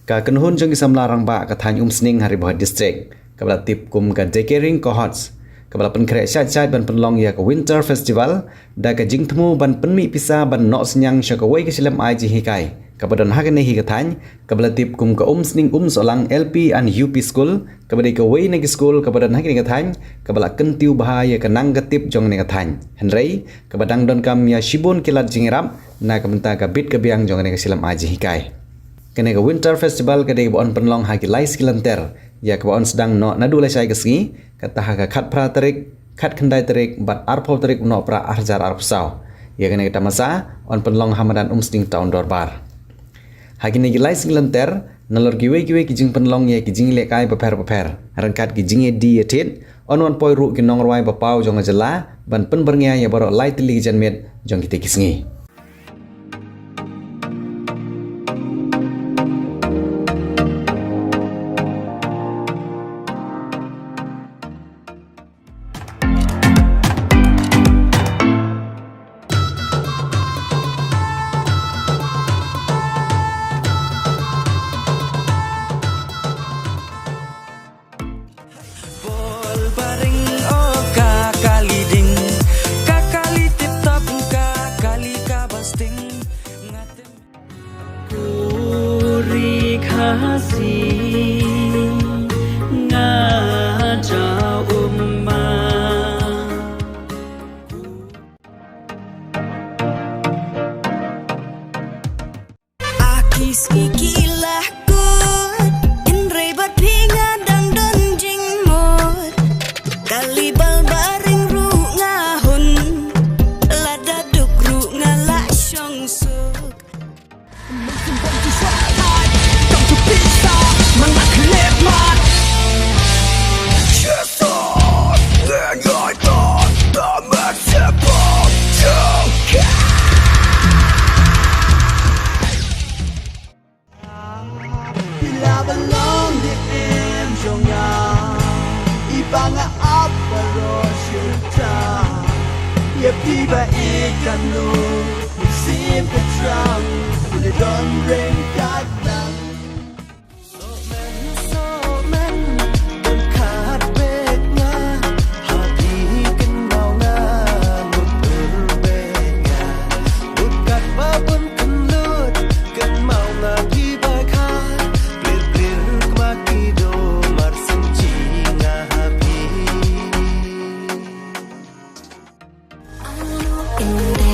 ka kenhun jong kisam larang ba ka thany sning hari Bhoi district kabla tip kum ka dekering cohorts kabla Jingpynkhreh Shait ban penlong ya ka winter festival da ka jingthmu ban penmi pisa ban no senyang sya ka wei ka silam ai ji hikai kabadan hakane hi ka thany kabla tip kum ka sning solang LP and UP school kabla ka wei ne school kabadan hakane ka thany kabla kentiu bahaya ka nang ka tip jong ne ka thany henrei kabadang don kam ya shibun kilat jingiram na ka bynta ka bit ka biang jong ne ka silam ai ji hikai kene ka winter festival ka de bon penlong ha ki lai skilanter ya ka bon Sdang no nadu Lashai ka ski kata ha ka khat pra tarik khat khandai tarik bat arpho tarik no pra arjar arpsau ya kene ka masa on penlong hamadan sning taun dorbar hagini ki lai skilanter nalor ki ki jing penlong ya ki jing le kai paper rangkat ki jing di etit on poi ru ki Nongrwai Bapaw jong jela ban pen berngya ya baro lai tili janmet jong ki kisngi Tiba ikan lu musim ketrang boleh don ring kadang somen dan kat beknya hati kenal ngut berbenya bukat babun kelut kan mau ngaji bakal blir kemaki do marsin cinga happy in